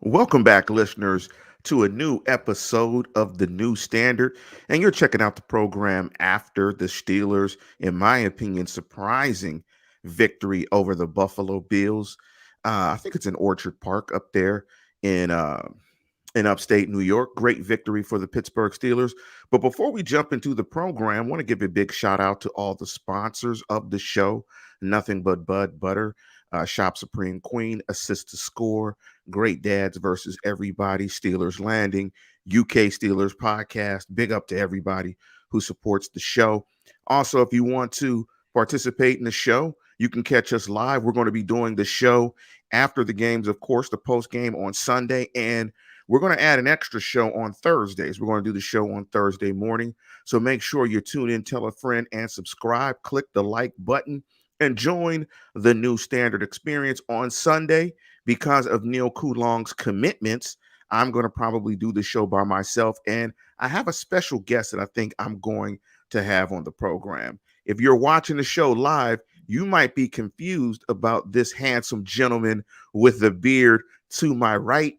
Welcome back, listeners, to a new episode of The New Standard. And you're checking out the program after the Steelers, in my opinion, surprising victory over the Buffalo Bills. I think it's in Orchard Park up there in in upstate New York. Great victory for the Pittsburgh Steelers. But before we jump into the program, I want to give a big shout out to all the sponsors of the show. Nothing but Bud Butter, Shop Supreme Queen, Assist to Score, Great Dads versus Everybody, Steelers Landing, UK Steelers Podcast. Big up to everybody who supports the show. Also, if you want to participate in the show, you can catch us live. We're going to be doing the show after the games, of course, the post game on Sunday, and we're going to add an extra show on Thursdays. We're going to do the show on Thursday morning. So make sure you tune in, tell a friend, and subscribe. Click the like button and join the New Standard experience on Sunday. Because of Neil Coulong's commitments, I'm going to probably do the show by myself. And I have a special guest that I think I'm going to have on the program. If you're watching the show live, you might be confused about this handsome gentleman with the beard to my right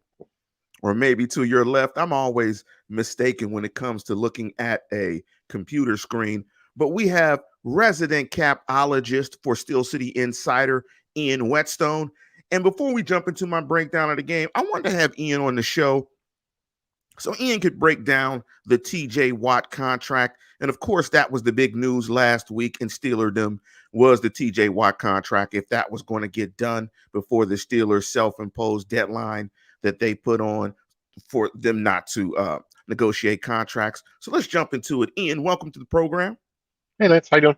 or maybe to your left. I'm always mistaken when it comes to looking at a computer screen. But we have resident capologist for Steel City Insider, Ian Whetstone. And before we jump into my breakdown of the game, I wanted to have Ian on the show so Ian could break down the TJ Watt contract. And of course, that was the big news last week in Steelerdom was the TJ Watt contract, if that was going to get done before the Steelers' self-imposed deadline that they put on for them not to negotiate contracts. So let's jump into it. Ian, welcome to the program. Hey, Lance, how you doing?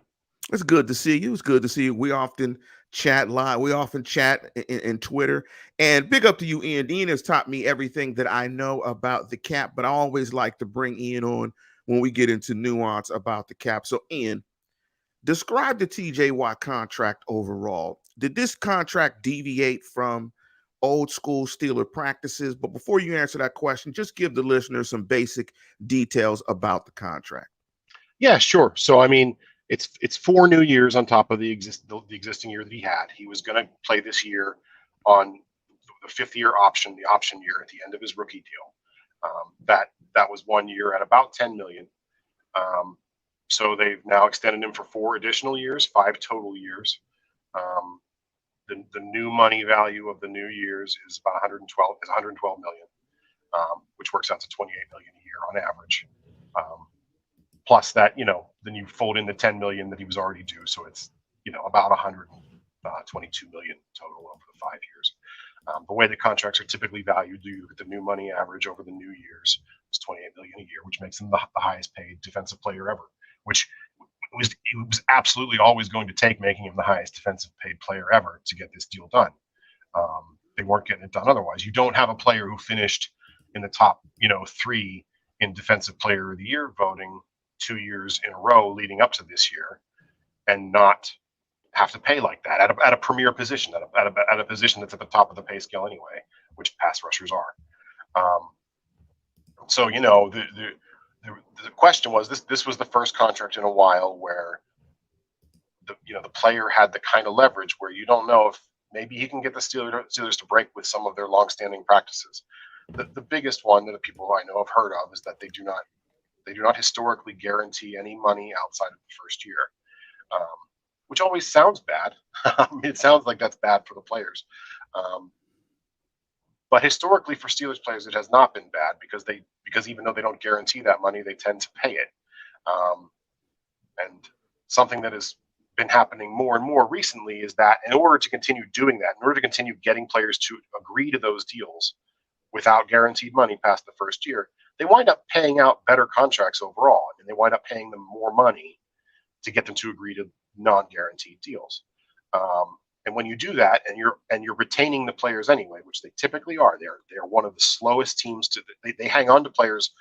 It's good to see you. It's good to see you. We often chat live. We often chat in Twitter. And big up to you, Ian. Ian has taught me everything that I know about the cap, but I always like to bring Ian on when we get into nuance about the cap. So, Ian, describe the TJ Watt contract overall. Did this contract deviate from old school Steeler practices? But before you answer that question, just give the listeners some basic details about the contract. Yeah, sure. So, I mean, it's 4 new years on top of the existing year that he had. He was going to play this year on the fifth-year option, the option year at the end of his rookie deal. That was 1 year at about $10 million. So they've now extended him for 4 additional years, 5 total years. The new money value of the new years is about 112 million, which works out to 28 million a year on average. Plus that, then you fold in the 10 million that he was already due. So it's, about 122 million total over the 5 years. The way the contracts are typically valued, you look at the new money average over the new years, it's 28 million a year, which makes him the highest paid defensive player ever, which it was absolutely always going to take, making him the highest defensive paid player ever to get this deal done. They weren't getting it done otherwise. You don't have a player who finished in the top, 3 in defensive player of the year voting 2 years in a row leading up to this year and not have to pay like that at a premier position, at a position that's at the top of the pay scale anyway, which pass rushers are. So, the question was, this was the first contract in a while where the player had the kind of leverage where you don't know if maybe he can get the Steelers to break with some of their longstanding practices. The biggest one that the people I know have heard of is that they do not historically guarantee any money outside of the first year, which always sounds bad. It sounds like that's bad for the players. But historically for Steelers players, it has not been bad because even though they don't guarantee that money, they tend to pay it. And something that has been happening more and more recently is that in order to continue doing that, in order to continue getting players to agree to those deals without guaranteed money past the first year, they wind up paying out better contracts overall. I mean, they wind up paying them more money to get them to agree to non-guaranteed deals. And when you do that, and you're retaining the players anyway, which they typically are, they're one of the slowest teams they hang on to players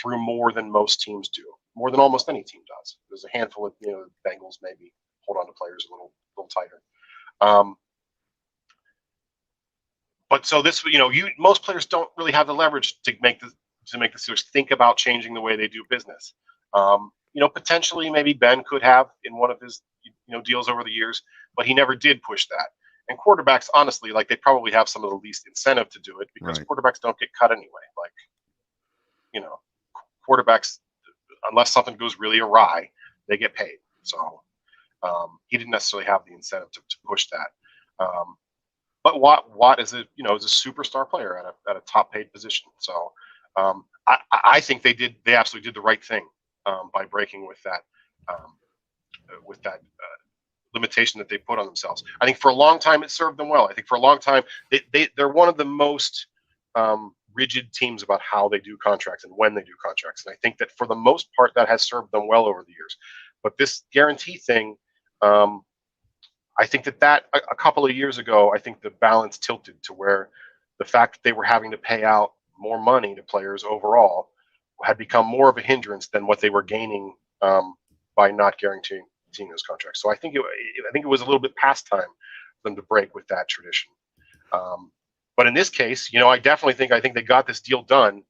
through more than most teams do, more than almost any team does. There's a handful of Bengals maybe hold on to players a little tighter. But so this, most players don't really have the leverage to make the Steelers think about changing the way they do business. Potentially maybe Ben could have in one of his deals over the years, but he never did push that. And quarterbacks, honestly, like they probably have some of the least incentive to do it because Right. quarterbacks don't get cut anyway. Like, you know, quarterbacks, unless something goes really awry, they get paid. So he didn't necessarily have the incentive to push that. But Watt is is a superstar player at a top paid position. So I think they absolutely did the right thing by breaking um, with that limitation that they put on themselves. I think for a long time it served them well. I think for a long time they're one of the most rigid teams about how they do contracts and when they do contracts. And I think that for the most part that has served them well over the years. But this guarantee thing, I think that a couple of years ago, I think the balance tilted to where the fact that they were having to pay out more money to players overall had become more of a hindrance than what they were gaining by not guaranteeing those contracts. So I think it was a little bit past time for them to break with that tradition. But in this case, I think they got this deal done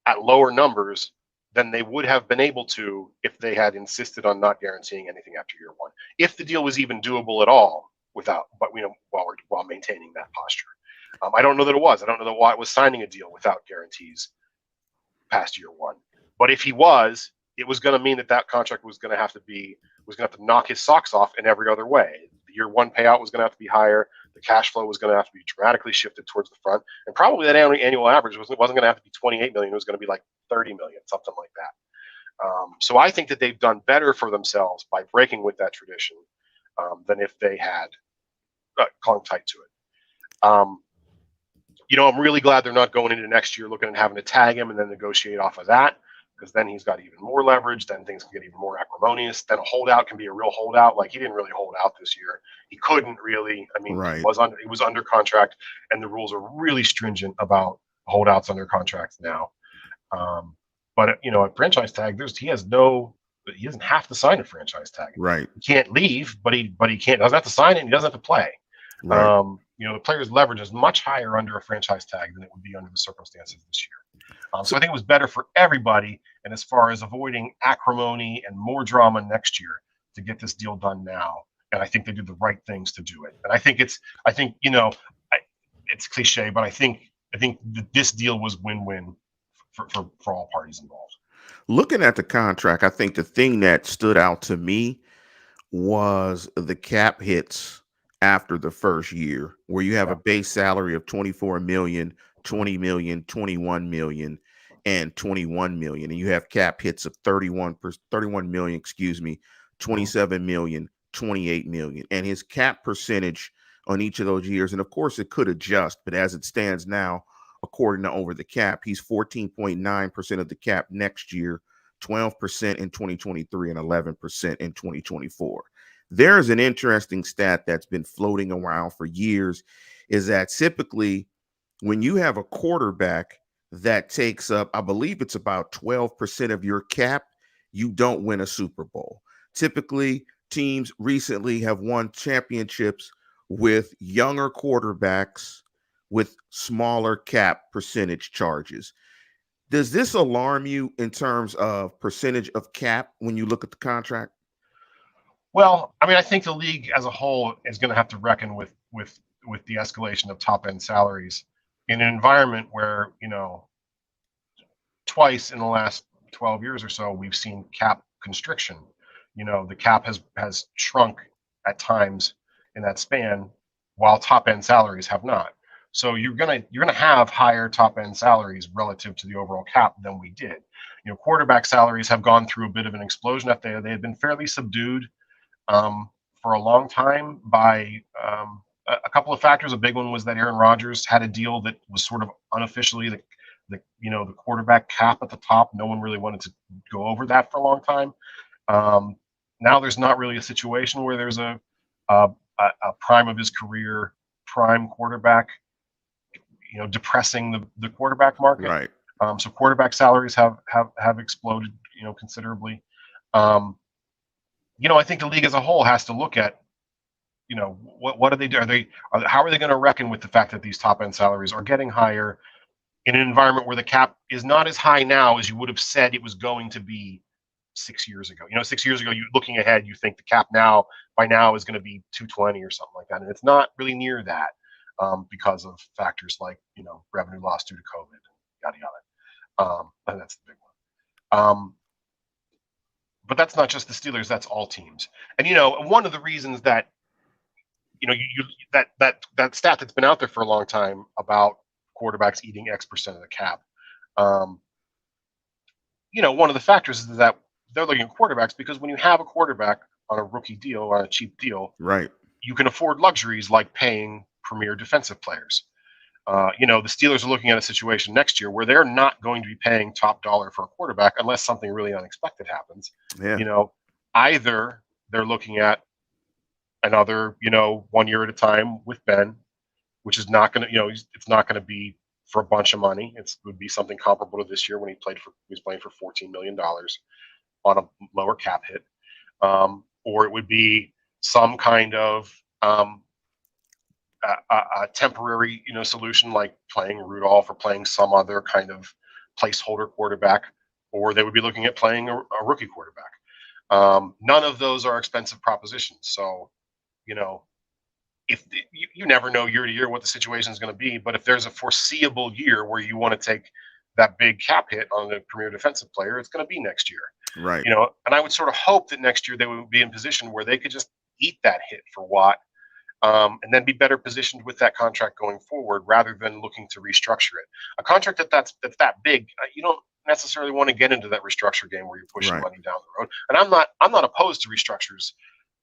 at lower numbers than they would have been able to if they had insisted on not guaranteeing anything after year one. If the deal was even doable at all while maintaining that posture. I don't know that it was. I don't know that Watt was signing a deal without guarantees past year one. But if he was, it was going to mean that contract was going to have to knock his socks off in every other way. The year one payout was going to have to be higher. The cash flow was going to have to be dramatically shifted towards the front, and probably that annual average wasn't going to have to be 28 million. It was going to be like 30 million, something like that. So I think that they've done better for themselves by breaking with that tradition than if they had clung tight to it. I'm really glad they're not going into next year looking at having to tag him and then negotiate off of that, because then he's got even more leverage. Then things can get even more acrimonious. Then a holdout can be a real holdout. Like, he didn't really hold out this year. He couldn't really. I mean, Right. he was under contract, and the rules are really stringent about holdouts under contracts now. But a franchise tag, he doesn't have to sign a franchise tag. Right. He can't leave, but he doesn't have to sign it. And he doesn't have to play. Right. The player's leverage is much higher under a franchise tag than it would be under the circumstances this year. So I think it was better for everybody, and as far as avoiding acrimony and more drama next year, to get this deal done now. And I think they did the right things to do it. And I think it's cliche, but I think that this deal was win-win for all parties involved. Looking at the contract, I think the thing that stood out to me was the cap hits after the first year, where you have Yeah. a base salary of 24 million, 20 million, 21 million, and 21 million. And you have cap hits of 31 million, 27 million, 28 million. And his cap percentage on each of those years, and of course it could adjust, but as it stands now, according to Over the Cap, he's 14.9% of the cap next year, 12% in 2023, and 11% in 2024. There's an interesting stat that's been floating around for years, is that typically when you have a quarterback that takes up, I believe it's about 12% of your cap, you don't win a Super Bowl. Typically, teams recently have won championships with younger quarterbacks with smaller cap percentage charges. Does this alarm you in terms of percentage of cap when you look at the contract? Well, I mean, I think the league as a whole is going to have to reckon with the escalation of top end salaries in an environment where twice in the last 12 years or so we've seen cap constriction. The cap has shrunk at times in that span, while top end salaries have not. So you're gonna have higher top end salaries relative to the overall cap than we did. Quarterback salaries have gone through a bit of an explosion. After they had been fairly subdued for a long time by a couple of factors. A big one was that Aaron Rodgers had a deal that was sort of unofficially the quarterback cap at the top. No one really wanted to go over that for a long time. Now there's not really a situation where there's a prime of his career prime quarterback, depressing the quarterback market. Right. So quarterback salaries have exploded, considerably. I think the league as a whole has to look at, what do they do? How are they going to reckon with the fact that these top end salaries are getting higher in an environment where the cap is not as high now as you would have said it was going to be 6 years ago. 6 years ago, you looking ahead, you think the cap by now is going to be 220 or something like that, and it's not really near that because of factors like revenue loss due to COVID, yada yada. And that's the big one. But that's not just the Steelers; that's all teams. And one of the reasons that that stat that's been out there for a long time about quarterbacks eating X% of the cap. One of the factors is that they're looking at quarterbacks because when you have a quarterback on a rookie deal or on a cheap deal, Right. you can afford luxuries like paying premier defensive players. The Steelers are looking at a situation next year where they're not going to be paying top dollar for a quarterback unless something really unexpected happens. Yeah. Either they're looking at another, 1 year at a time with Ben, which is not going to, it's not going to be for a bunch of money. It would be something comparable to this year when he was playing for $14 million on a lower cap hit, or it would be some kind of a temporary, solution like playing Rudolph or playing some other kind of placeholder quarterback, or they would be looking at playing a rookie quarterback. None of those are expensive propositions. So, if you never know year to year what the situation is going to be, but if there's a foreseeable year where you want to take that big cap hit on a premier defensive player, it's going to be next year. Right. And I would sort of hope that next year they would be in position where they could just eat that hit for Watt, and then be better positioned with that contract going forward rather than looking to restructure it. A contract that's that big, you don't necessarily want to get into that restructure game where you're pushing money down the road. And I'm not opposed to restructures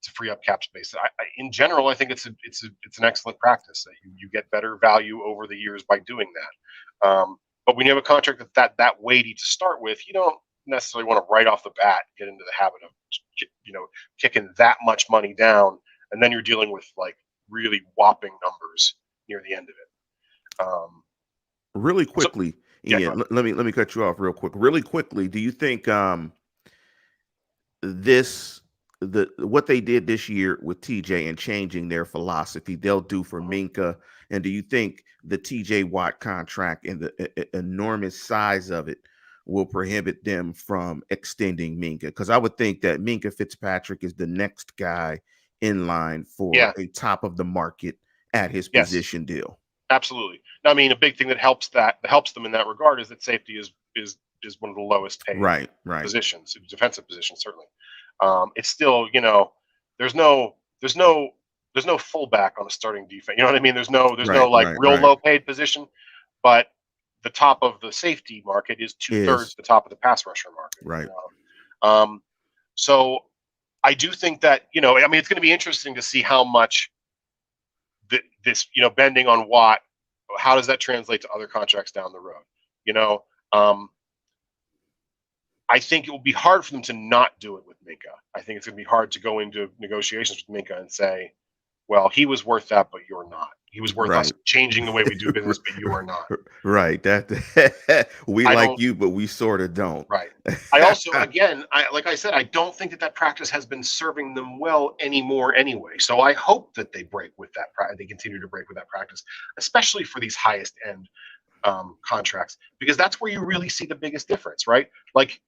to free up cap space. In general, I think it's an excellent practice that you get better value over the years by doing that. But when you have a contract that weighty to start with, you don't necessarily want to right off the bat get into the habit of kicking that much money down, and then you're dealing with like really whopping numbers near the end of it. Really quickly, Ian, let me cut you off real quick. Really quickly, do you think what they did this year with TJ and changing their philosophy they'll do for Minka? And do you think the TJ Watt contract and the enormous size of it will prohibit them from extending Minka? Because I would think that Minka Fitzpatrick is the next guy in line for a top of the market at his position deal. Absolutely. I mean, a big thing that helps them in that regard is that safety is one of the lowest paid positions, defensive positions certainly. It's still, there's no fullback on a starting defense. You know what I mean? There's no real low paid position, but the top of the safety market is 2/3 the top of the pass rusher market. Right. So I do think that, it's going to be interesting to see how much this, bending on Watt, how does that translate to other contracts down the road? I think it will be hard for them to not do it with Minka. I think it's going to be hard to go into negotiations with Minka and say, well, he was worth that, but you're not. He was worth us changing the way we do business, but you are not. Right. That we like you, but we sort of don't. Right. I also, again, like I said, I don't think that practice has been serving them well anymore anyway. So I hope that they break with that. They continue to break with that practice, especially for these highest end contracts, because that's where you really see the biggest difference, right? Like,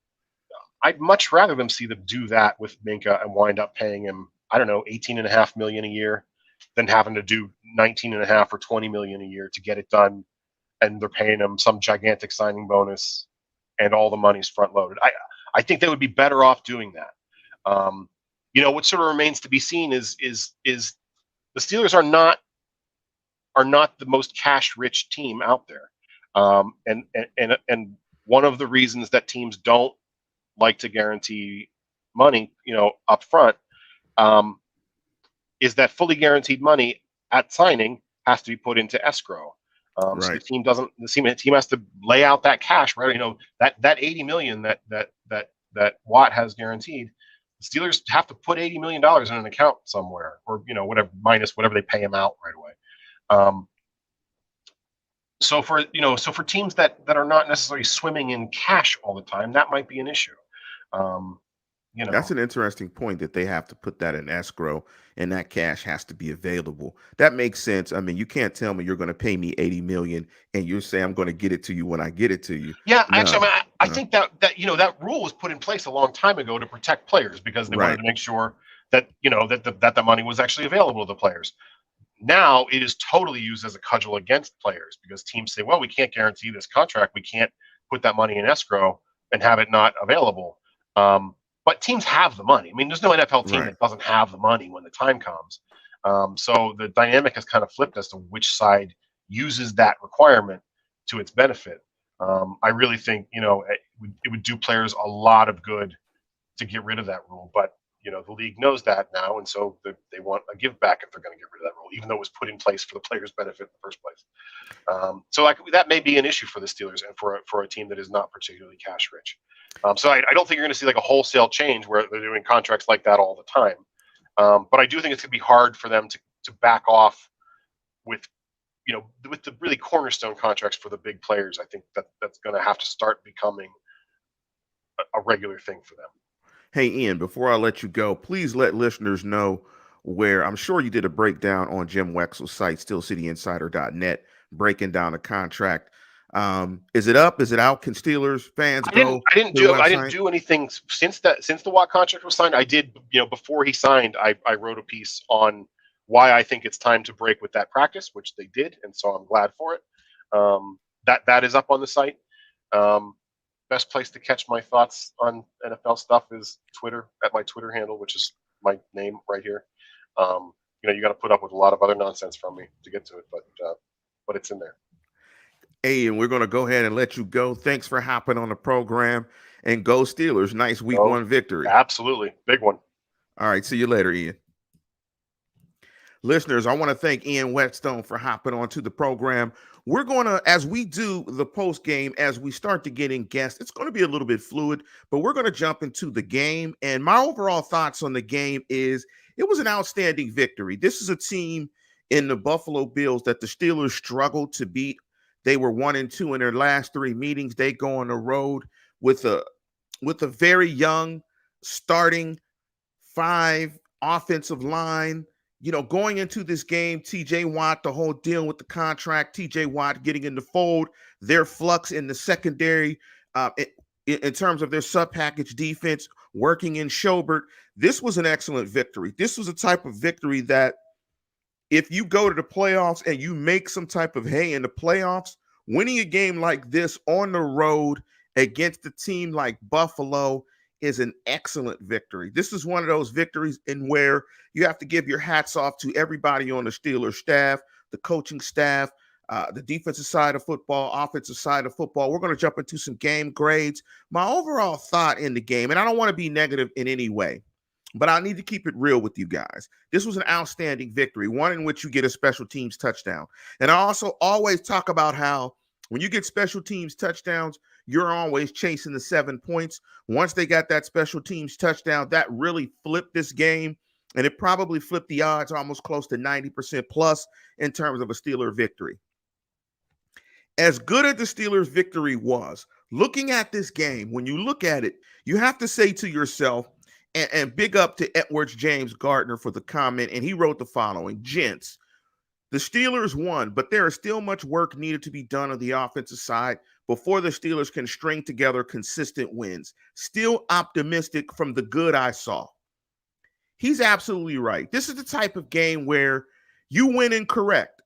I'd much rather them see them do that with Minka and wind up paying him, I don't know, $18.5 million a year than having to do $19.5 or $20 million a year to get it done. And they're paying him some gigantic signing bonus and all the money's front loaded. I think they would be better off doing that. What sort of remains to be seen is the Steelers are not the most cash rich team out there. And one of the reasons that teams don't like to guarantee money, up front, is that fully guaranteed money at signing has to be put into escrow. So the team has to lay out that cash, right? That $80 million that Watt has guaranteed, the Steelers have to put $80 million in an account somewhere, or whatever minus whatever they pay him out right away. So for teams that are not necessarily swimming in cash all the time, that might be an issue. You That's know, an interesting point that they have to put that in escrow and that cash has to be available. That makes sense. I mean, you can't tell me you're going to pay me 80 million and you say I'm going to get it to you when I get it to you. yeah, actually, No. I think that that rule was put in place a long time ago to protect players because they wanted Right. to make sure that that the money was actually available to the players. Now it is totally used as a cudgel against players because teams say, well, we can't guarantee this contract. We can't put that money in escrow and have it not available. But teams have the money. I mean, there's no NFL team Right. that doesn't have the money when the time comes. So the dynamic has kind of flipped as to which side uses that requirement to its benefit. I really think it would do players a lot of good to get rid of that rule. But the league knows that now, and so they want a give back if they're going to get rid of that rule, even though it was put in place for the players' benefit in the first place. So that may be an issue for the Steelers and for a team that is not particularly cash rich. So I don't think you're going to see like a wholesale change where they're doing contracts like that all the time. But I do think it's going to be hard for them to back off with with the really cornerstone contracts for the big players. I think that's going to have to start becoming a regular thing for them. Hey, Ian, before I let you go, please let listeners know where I'm sure you did a breakdown on Jim Wexell's site, stillcityinsider.net, breaking down the contract. Is it up? Is it out? Can Steelers fans I didn't go I didn't to the do I didn't website? do anything since the Watt contract was signed. I did, before he signed, I wrote a piece on why I think it's time to break with that practice, which they did, and so I'm glad for it. That is up on the site. Um, Best place to catch my thoughts on NFL stuff is Twitter at my Twitter handle, which is my name right here. You got to put up with a lot of other nonsense from me to get to it, but it's in there. Hey, and we're going to go ahead and let you go. Thanks for hopping on the program and go Steelers. Nice week So one victory. absolutely big one. All right. See you later, Ian. Listeners, I want to thank Ian Whetstone for hopping onto the program. We're going to, as we do the post game, as we start to get in guests, it's going to be a little bit fluid, but we're going to jump into the game. And my overall thoughts on the game is it was an outstanding victory. This is a team in the Buffalo Bills that the Steelers struggled to beat. They were 1-2 in their last three meetings. They go on the road with a very young starting five offensive line. Going into this game, TJ Watt, the whole deal with the contract, TJ Watt getting in the fold, their flux in the secondary, in terms of their sub package defense, working in Schobert. This was an excellent victory. This was a type of victory that if you go to the playoffs and you make some type of hay in the playoffs, winning a game like this on the road against a team like Buffalo is an excellent victory. This is one of those victories in where you have to give your hats off to everybody on the Steelers staff, the coaching staff, the defensive side of football, offensive side of football. We're going to jump into some game grades. My overall thought in the game, and I don't want to be negative in any way, but I need to keep it real with you guys. This was an outstanding victory, one in which you get a special teams touchdown. And I also always talk about how when you get special teams touchdowns, you're always chasing the 7 points. Once they got that special teams touchdown, that really flipped this game. And it probably flipped the odds almost close to 90% plus in terms of a Steeler victory. As good as the Steelers' victory was, looking at this game, when you look at it, you have to say to yourself, and big up to Edwards James Gardner for the comment, and he wrote the following: Gents, the Steelers won, but there is still much work needed to be done on the offensive side before the Steelers can string together consistent wins. Still optimistic from the good I saw. He's absolutely right. This is the type of game where you win and correct.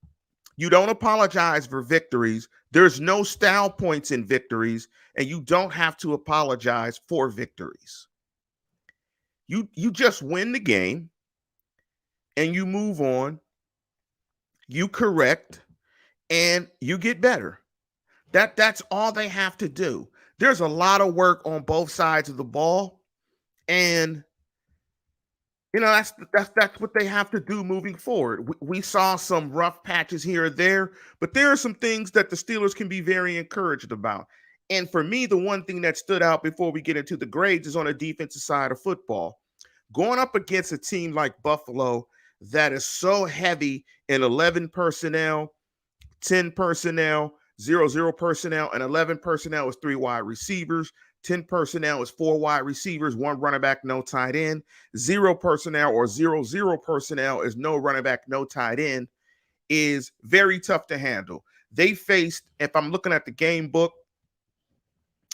You don't apologize for victories. There's no style points in victories, and you don't have to apologize for victories. You just win the game and you move on, you correct, and you get better. That's all they have to do. There's a lot of work on both sides of the ball, and that's what they have to do moving forward. We saw some rough patches here or there, but there are some things that the Steelers can be very encouraged about. And for me, the one thing that stood out before we get into the grades is on the defensive side of football. Going up against a team like Buffalo that is so heavy in 11 personnel, 10 personnel, 0 personnel, and 11 personnel is three wide receivers, 10 personnel is 4 wide receivers, 1 running back, no tight end. 0 personnel or 0 personnel is no running back, no tight end, is very tough to handle. They faced, if I'm looking at the game book,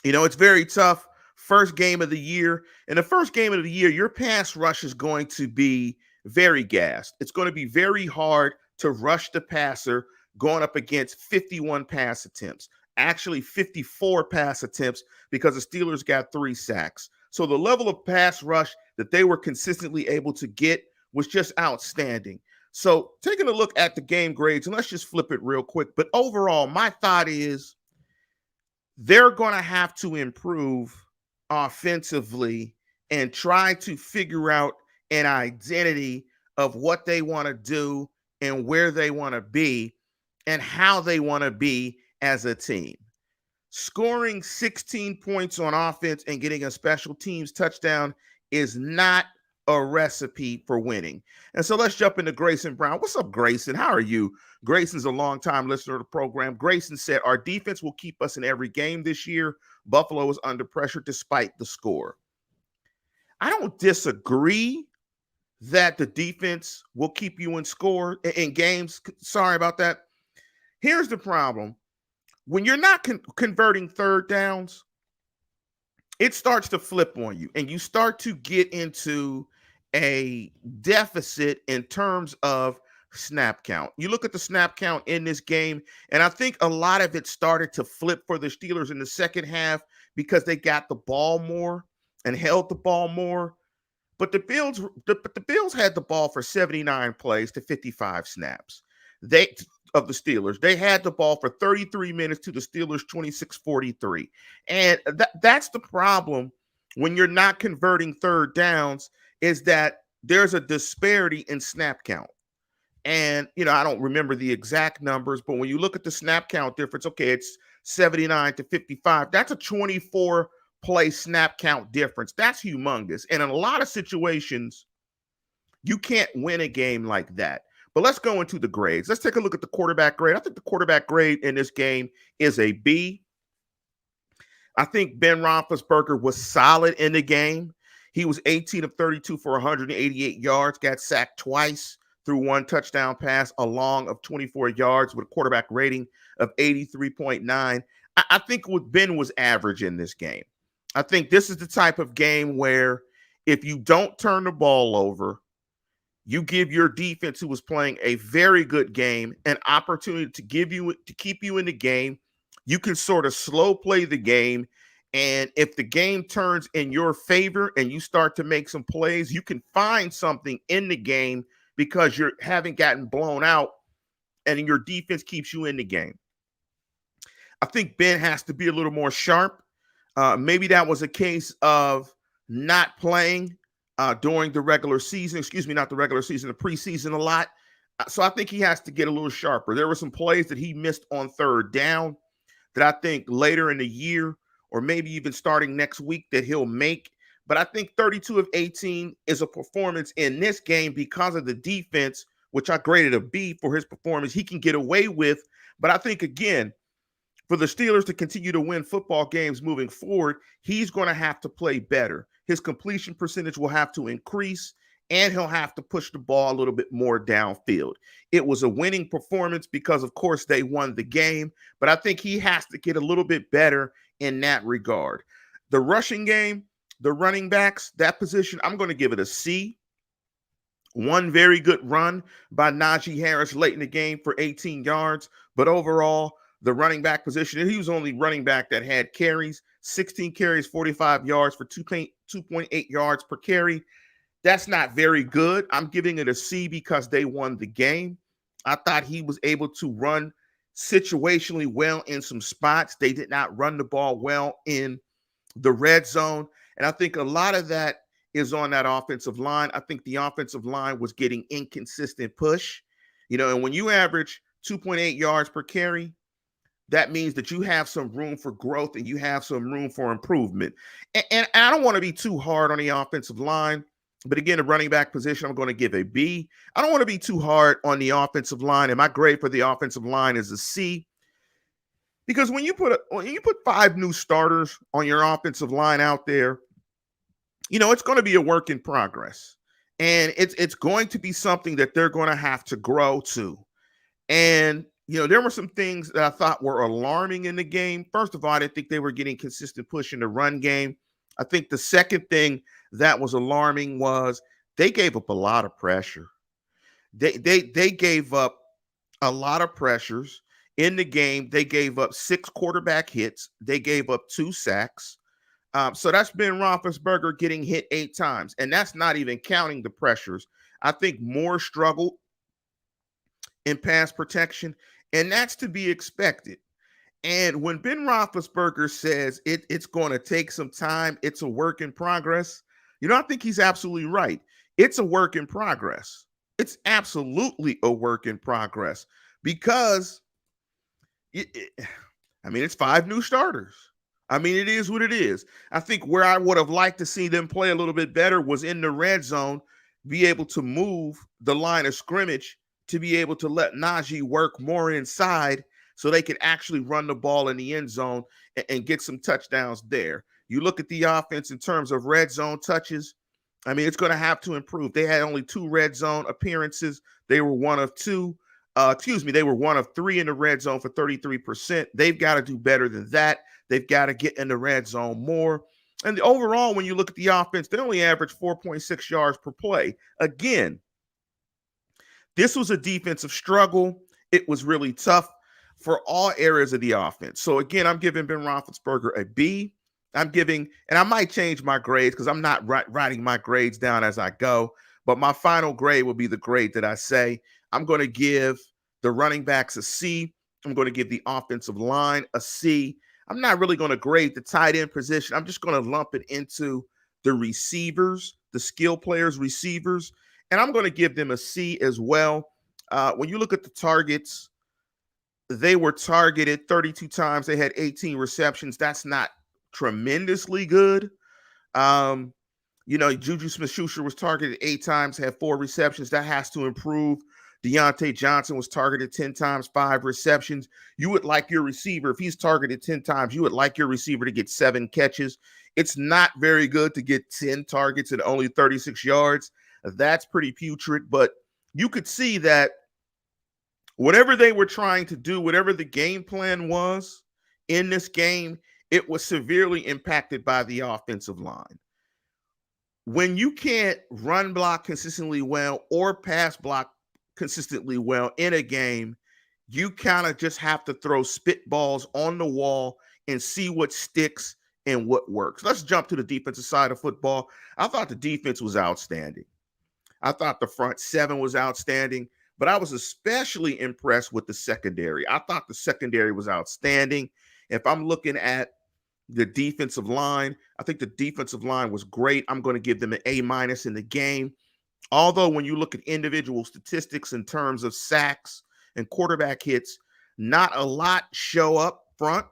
it's very tough. First game of the year. In the first game of the year, your pass rush is going to be very gassed. It's going to be very hard to rush the passer going up against 51 pass attempts. Actually, 54 pass attempts because the Steelers got 3 sacks. So the level of pass rush that they were consistently able to get was just outstanding. So taking a look at the game grades, and let's just flip it real quick. But overall, my thought is they're going to have to improve offensively and try to figure out an identity of what they want to do and where they want to be and how they want to be as a team. Scoring 16 points on offense and getting a special teams touchdown is not a recipe for winning. And so let's jump into Grayson Brown. What's up, Grayson? How are you? Grayson's a longtime listener to the program. Grayson said, our defense will keep us in every game this year. Buffalo is under pressure despite the score. I don't disagree that the defense will keep you in games. Sorry about that. Here's the problem. When you're not converting third downs, it starts to flip on you, and you start to get into a deficit in terms of snap count. You look at the snap count in this game, and I think a lot of it started to flip for the Steelers in the second half because they got the ball more and held the ball more. But the Bills had the ball for 79 plays to 55 snaps. Of the Steelers. They had the ball for 33 minutes to the Steelers 26-43. And that's the problem when you're not converting third downs, is that there's a disparity in snap count. And, I don't remember the exact numbers, but when you look at the snap count difference, okay, it's 79 to 55. That's a 24 play snap count difference. That's humongous. And in a lot of situations, you can't win a game like that. But let's go into the grades. Let's take a look at the quarterback grade. I think the quarterback grade in this game is a B. I think Ben Roethlisberger was solid in the game. He was 18 of 32 for 188 yards, got sacked twice, threw 1 touchdown pass, a long of 24 yards with a quarterback rating of 83.9. I think what Ben was average in this game. I think this is the type of game where if you don't turn the ball over, you give your defense, who was playing a very good game, an opportunity to keep you in the game. You can sort of slow play the game. And if the game turns in your favor and you start to make some plays, you can find something in the game because you haven't gotten blown out and your defense keeps you in the game. I think Ben has to be a little more sharp. Maybe that was a case of not playing during the regular season, not the regular season, the preseason a lot. So I think he has to get a little sharper. There were some plays that he missed on third down that I think later in the year or maybe even starting next week that he'll make. But I think 32 of 18 is a performance in this game because of the defense, which I graded a B for his performance. He can get away with. But I think, again, for the Steelers to continue to win football games moving forward, he's going to have to play better. His completion percentage will have to increase, and he'll have to push the ball a little bit more downfield. It was a winning performance because, of course, they won the game, but I think he has to get a little bit better in that regard. The rushing game, the running backs, that position, I'm going to give it a C. One very good run by Najee Harris late in the game for 18 yards, but overall, the running back position, he was only running back that had carries, 16 carries, 45 yards for 2.8 yards per carry. That's not very good. I'm giving it a C because they won the game. I thought he was able to run situationally well in some spots. They did not run the ball well in the red zone. And I think a lot of that is on that offensive line. I think the offensive line was getting inconsistent push. And when you average 2.8 yards per carry, that means that you have some room for growth and you have some room for improvement. And I don't want to be too hard on the offensive line. But again, the running back position, I'm going to give a B. I don't want to be too hard on the offensive line. And my grade for the offensive line is a C. Because when you put five new starters on your offensive line out there, it's going to be a work in progress. And it's going to be something that they're going to have to grow to. And there were some things that I thought were alarming in the game. First of all, I didn't think they were getting consistent push in the run game. I think the second thing that was alarming was they gave up a lot of pressure. They gave up a lot of pressures in the game. They gave up six quarterback hits. They gave up two sacks. So that's Ben Roethlisberger getting hit 8 times, and that's not even counting the pressures. I think Moore struggled in pass protection, and that's to be expected. And when Ben Roethlisberger says it's going to take some time, it's a work in progress. I think he's absolutely right. It's a work in progress. It's absolutely a work in progress because it's five new starters. It is what it is. I think where I would have liked to see them play a little bit better was in the red zone, be able to move the line of scrimmage to be able to let Najee work more inside so they could actually run the ball in the end zone and get some touchdowns there. You look at the offense in terms of red zone touches. It's going to have to improve. They had only two red zone appearances. They were one of two. They were one of three in the red zone for 33%. They've got to do better than that. They've got to get in the red zone more. And overall, when you look at the offense, they only averaged 4.6 yards per play. Again, this was a defensive struggle. It was really tough for all areas of the offense. So again, I'm giving Ben Roethlisberger a B. And I might change my grades because I'm not writing my grades down as I go. But my final grade will be the grade that I say. I'm going to give the running backs a C. I'm going to give the offensive line a C. I'm not really going to grade the tight end position. I'm just going to lump it into the receivers, the skill players, receivers, and I'm going to give them a C as well. When you look at the targets, they were targeted 32 times. They had 18 receptions. That's not tremendously good. Um, Juju Smith-Schuster was targeted 8 times, had 4 receptions. That has to improve. Deontay Johnson was targeted 10 times, 5 receptions. You would like your receiver, if he's targeted 10 times, you would like your receiver to get 7 catches. It's not very good to get 10 targets and only 36 yards. That's pretty putrid, but you could see that whatever they were trying to do, whatever the game plan was in this game, it was severely impacted by the offensive line. When you can't run block consistently well or pass block consistently well in a game, you kind of just have to throw spitballs on the wall and see what sticks and what works. Let's jump to the defensive side of football. I thought the defense was outstanding. I thought the front seven was outstanding, but I was especially impressed with the secondary. I thought the secondary was outstanding. If I'm looking at the defensive line, I think the defensive line was great. I'm going to give them an A minus in the game. Although when you look at individual statistics in terms of sacks and quarterback hits, not a lot show up front.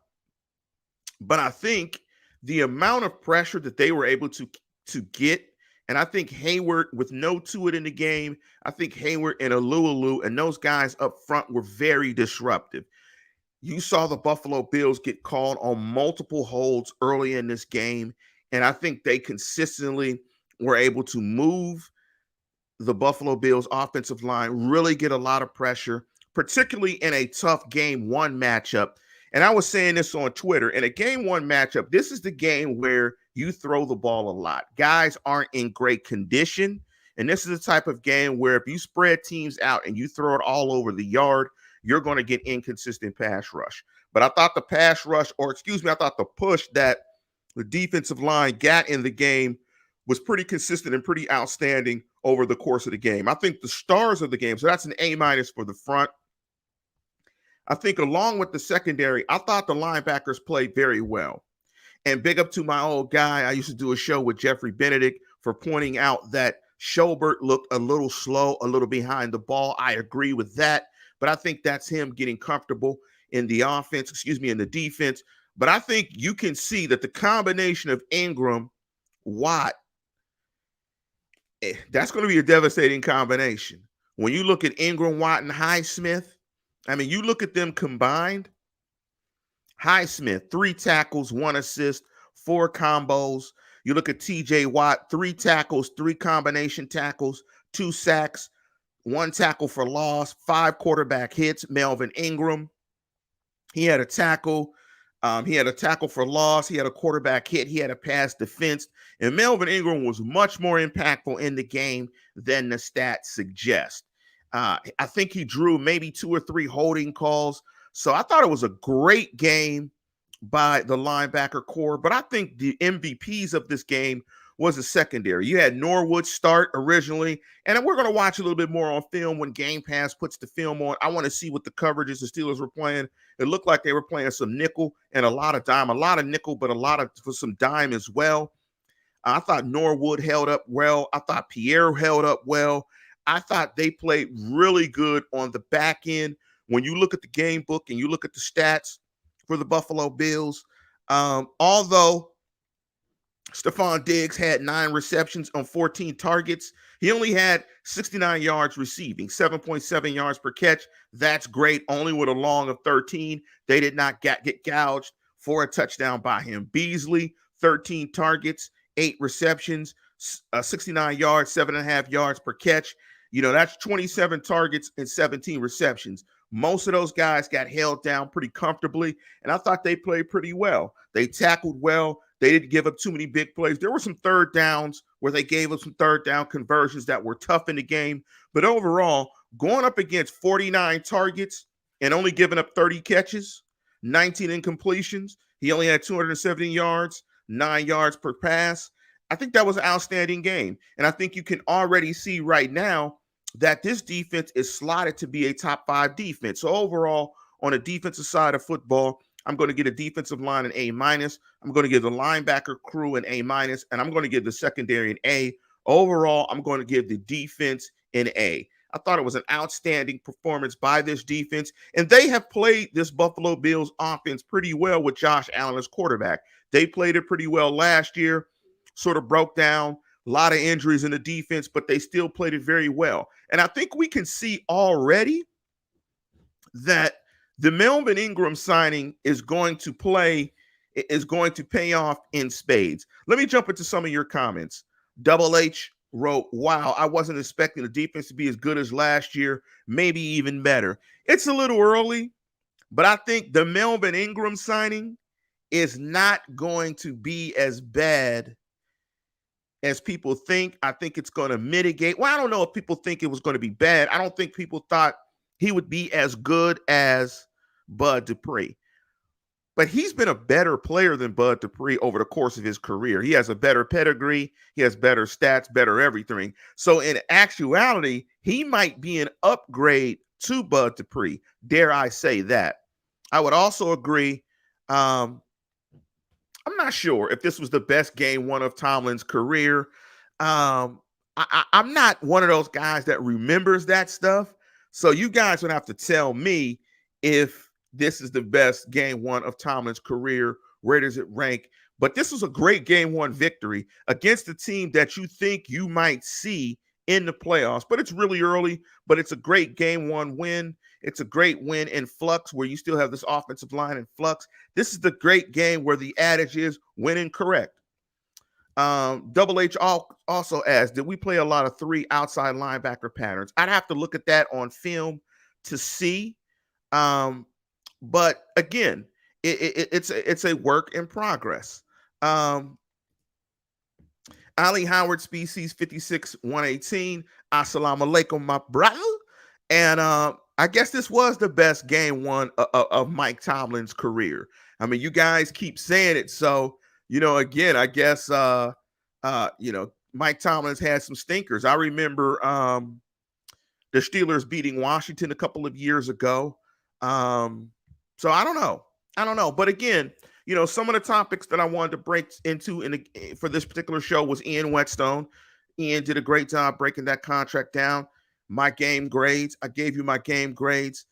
But I think the amount of pressure that they were able to get, and I think Hayward with no Tuitt in the game, I think Hayward and Alualu and those guys up front were very disruptive. You saw the Buffalo Bills get called on multiple holds early in this game, and I think they consistently were able to move the Buffalo Bills offensive line, really get a lot of pressure, particularly in a tough game one matchup. And I was saying this on Twitter, in a game one matchup, this is the game where you throw the ball a lot. Guys aren't in great condition. And this is the type of game where if you spread teams out and you throw it all over the yard, you're going to get inconsistent pass rush. But I thought the pass rush, I thought the push that the defensive line got in the game was pretty consistent and pretty outstanding over the course of the game. I think the stars of the game, so that's an A minus for the front. I think along with the secondary, I thought the linebackers played very well. And big up to my old guy. I used to do a show with Jeffrey Benedict for pointing out that Schobert looked a little slow, a little behind the ball. I agree with that. But I think that's him getting comfortable in the in the defense. But I think you can see that the combination of Ingram, Watt, that's going to be a devastating combination. When you look at Ingram, Watt, and Highsmith, you look at them combined, Highsmith, 3 tackles, 1 assist, 4 combos. You look at TJ Watt, 3 tackles, 3 combination tackles, 2 sacks, 1 tackle for loss, 5 quarterback hits. Melvin Ingram, he had a tackle. He had a tackle for loss. He had a quarterback hit. He had a pass defense. And Melvin Ingram was much more impactful in the game than the stats suggest. I think he drew maybe 2 or 3 holding calls. So I thought it was a great game by the linebacker core. But I think the MVPs of this game was the secondary. You had Norwood start originally, and we're going to watch a little bit more on film when Game Pass puts the film on. I want to see what the coverages the Steelers were playing. It looked like they were playing some nickel and a lot of dime, a lot of nickel, but a lot of for some dime as well. I thought Norwood held up well. I thought Pierre held up well. I thought they played really good on the back end. When you look at the game book and you look at the stats for the Buffalo Bills, although Stephon Diggs had 9 receptions on 14 targets, he only had 69 yards receiving, 7.7 yards per catch. That's great, only with a long of 13. They did not get gouged for a touchdown by him. Beasley, 13 targets, 8 receptions, 69 yards, 7.5 yards per catch. That's 27 targets and 17 receptions. Most of those guys got held down pretty comfortably, and I thought they played pretty well. They tackled well. They didn't give up too many big plays. There were some third downs where they gave up some third down conversions that were tough in the game. But overall, going up against 49 targets and only giving up 30 catches, 19 incompletions, he only had 270 yards, 9 yards per pass. I think that was an outstanding game. And I think you can already see right now that this defense is slotted to be a top 5 defense. So overall, on the defensive side of football, I'm going to give a defensive line an A minus. I'm going to give the linebacker crew an A minus, and I'm going to give the secondary an A. Overall, I'm going to give the defense an A. I thought it was an outstanding performance by this defense, and they have played this Buffalo Bills offense pretty well with Josh Allen as quarterback. They played it pretty well last year, sort of broke down, a lot of injuries in the defense, but they still played it very well. And I think we can see already that the Melvin Ingram signing is going to pay off in spades. Let me jump into some of your comments. Double H wrote, wow, I wasn't expecting the defense to be as good as last year, maybe even better. It's a little early, but I think the Melvin Ingram signing is not going to be as bad as people think. I think it's going to mitigate. Well, I don't know if people think it was going to be bad. I don't think people thought he would be as good as Bud Dupree. But he's been a better player than Bud Dupree over the course of his career. He has a better pedigree. He has better stats, better everything. So in actuality, he might be an upgrade to Bud Dupree. Dare I say that? I would also agree. I'm not sure if this was the best game one of Tomlin's career. I'm not one of those guys that remembers that stuff. So you guys would have to tell me if this is the best game one of Tomlin's career. Where does it rank? But this was a great game one victory against a team that you think you might see in the playoffs. But it's really early, but it's a great game one win. It's a great win in flux where you still have this offensive line in flux. This is the great game where the adage is winning correct. Double H also asked, did we play a lot of 3 outside linebacker patterns? I'd have to look at that on film to see. But again, it's a work in progress. Ali Howard Species 56118. Assalamu alaikum, my brother. And I guess this was the best game one of Mike Tomlin's career. I mean, you guys keep saying it, so again, I guess Mike Tomlin's had some stinkers. I remember the Steelers beating Washington a couple of years ago. So I don't know. But again, some of the topics that I wanted to break into for this particular show was Ian Whetstone. Ian did a great job breaking that contract down. My game grades. I gave you my game grades.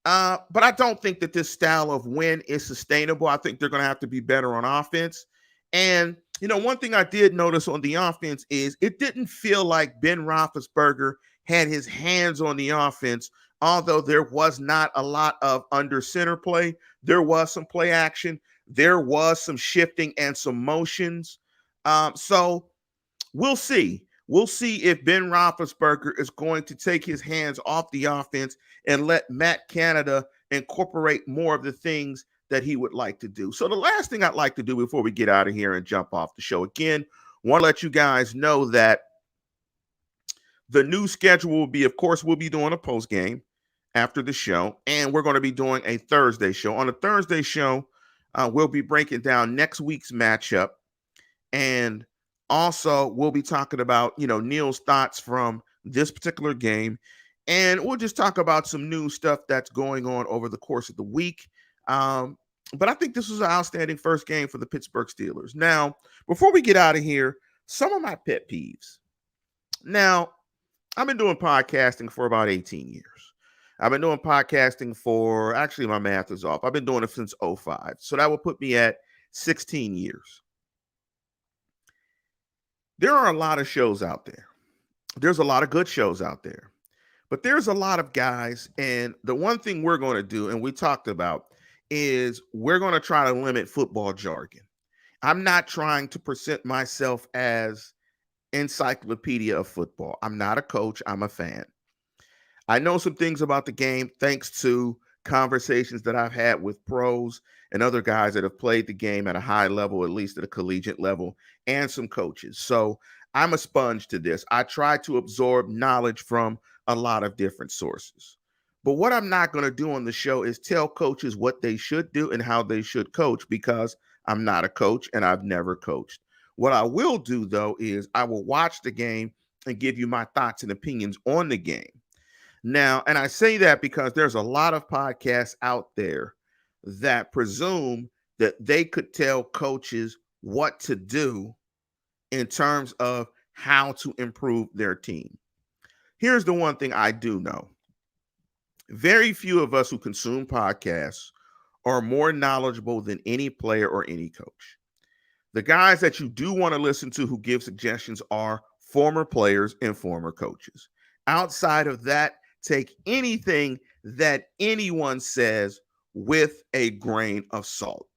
But I don't think that this style of win is sustainable. I think they're going to have to be better on offense. And, one thing I did notice on the offense is it didn't feel like Ben Roethlisberger had his hands on the offense, although there was not a lot of under center play. There was some play action. There was some shifting and some motions. So we'll see. We'll see if Ben Roethlisberger is going to take his hands off the offense and let Matt Canada incorporate more of the things that he would like to do. So the last thing I'd like to do before we get out of here and jump off the show again, want to let you guys know that the new schedule will be, of course, we'll be doing a post game after the show, and we're going to be doing a Thursday show. On a Thursday show, we'll be breaking down next week's matchup, and also we'll be talking about, Neil's thoughts from this particular game, and we'll just talk about some new stuff that's going on over the course of the week. But I think this was an outstanding first game for the Pittsburgh Steelers. Now, before we get out of here, some of my pet peeves. Now, I've been doing podcasting for about 18 years. I've been doing podcasting for, actually, my math is off. I've been doing it since '05. So that would put me at 16 years. There are a lot of shows out there. There's a lot of good shows out there. But there's a lot of guys. And the one thing we're going to do, and we talked about, is we're going to try to limit football jargon. I'm not trying to present myself as encyclopedia of football. I'm not a coach. I'm a fan. I know some things about the game thanks to conversations that I've had with pros and other guys that have played the game at a high level, at least at a collegiate level, and some coaches. So I'm a sponge to this. I try to absorb knowledge from a lot of different sources. But what I'm not going to do on the show is tell coaches what they should do and how they should coach, because I'm not a coach and I've never coached. What I will do, though, is I will watch the game and give you my thoughts and opinions on the game. Now, and I say that because there's a lot of podcasts out there that presume that they could tell coaches what to do in terms of how to improve their team. Here's the one thing I do know. Very few of us who consume podcasts are more knowledgeable than any player or any coach. The guys that you do want to listen to who give suggestions are former players and former coaches. Outside of that, take anything that anyone says with a grain of salt.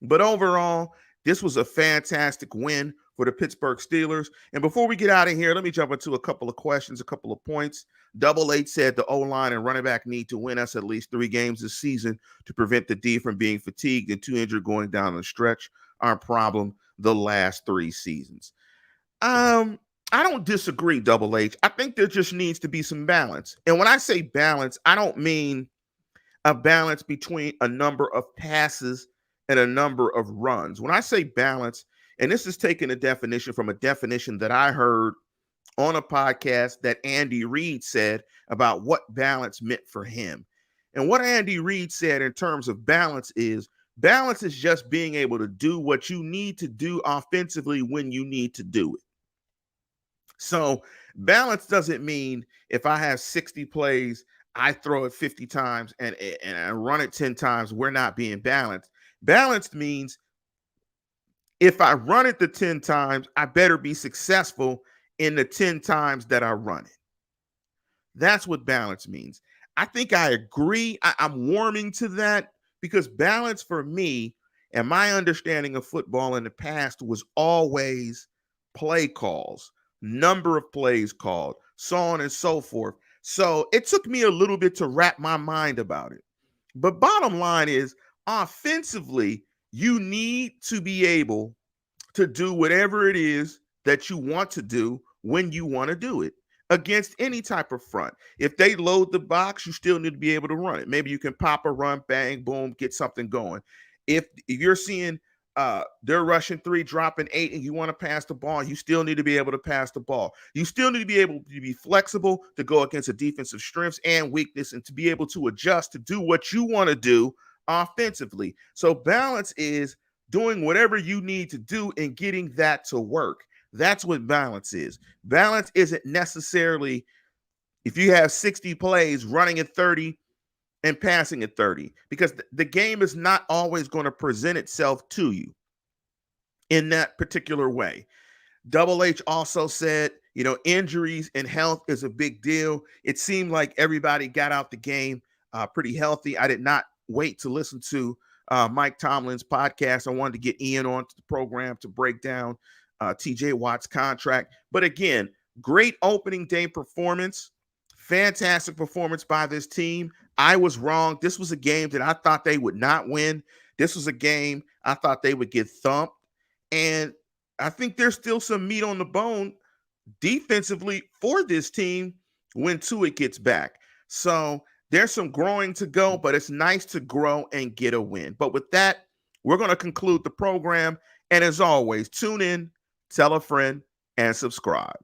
But overall, this was a fantastic win for the Pittsburgh Steelers. And before we get out of here, let me jump into a couple of questions, a couple of points. Double H said the O-line and running back need to win us at least 3 games this season to prevent the D from being fatigued and too injured going down the stretch. Our problem the last 3 seasons. I don't disagree, Double H. I think there just needs to be some balance. And when I say balance, I don't mean a balance between a number of passes and a number of runs. When I say balance, and this is taking a definition from a definition that I heard on a podcast that Andy Reid said about what balance meant for him. And what Andy Reid said in terms of balance is just being able to do what you need to do offensively when you need to do it. So balance doesn't mean if I have 60 plays, I throw it 50 times and I run it 10 times, we're not being balanced. Balanced means if I run it the 10 times, I better be successful in the 10 times that I run it. That's what balance means. I think I agree. I'm warming to that because balance for me and my understanding of football in the past was always play calls, number of plays called, so on and so forth. So it took me a little bit to wrap my mind about it. But bottom line is, offensively, you need to be able to do whatever it is that you want to do when you want to do it against any type of front. If they load the box, you still need to be able to run it. Maybe you can pop a run, bang, boom, get something going. If you're seeing they're rushing 3, dropping 8, and you want to pass the ball, you still need to be able to pass the ball. You still need to be able to be flexible to go against a defensive strengths and weakness and to be able to adjust to do what you want to do offensively. So balance is doing whatever you need to do and getting that to work. That's what balance is. Balance isn't necessarily if you have 60 plays running at 30 and passing at 30, because the game is not always going to present itself to you in that particular way. Double H also said, injuries and health is a big deal. It seemed like everybody got out the game pretty healthy. I did not wait to listen to Mike Tomlin's podcast. I wanted to get Ian onto the program to break down TJ Watt's contract. But again, great opening day performance. Fantastic performance by this team. I was wrong. This was a game that I thought they would not win. This was a game I thought they would get thumped. And I think there's still some meat on the bone defensively for this team when Tua gets back. So there's some growing to go, but it's nice to grow and get a win. But with that, we're going to conclude the program. And as always, tune in, tell a friend, and subscribe.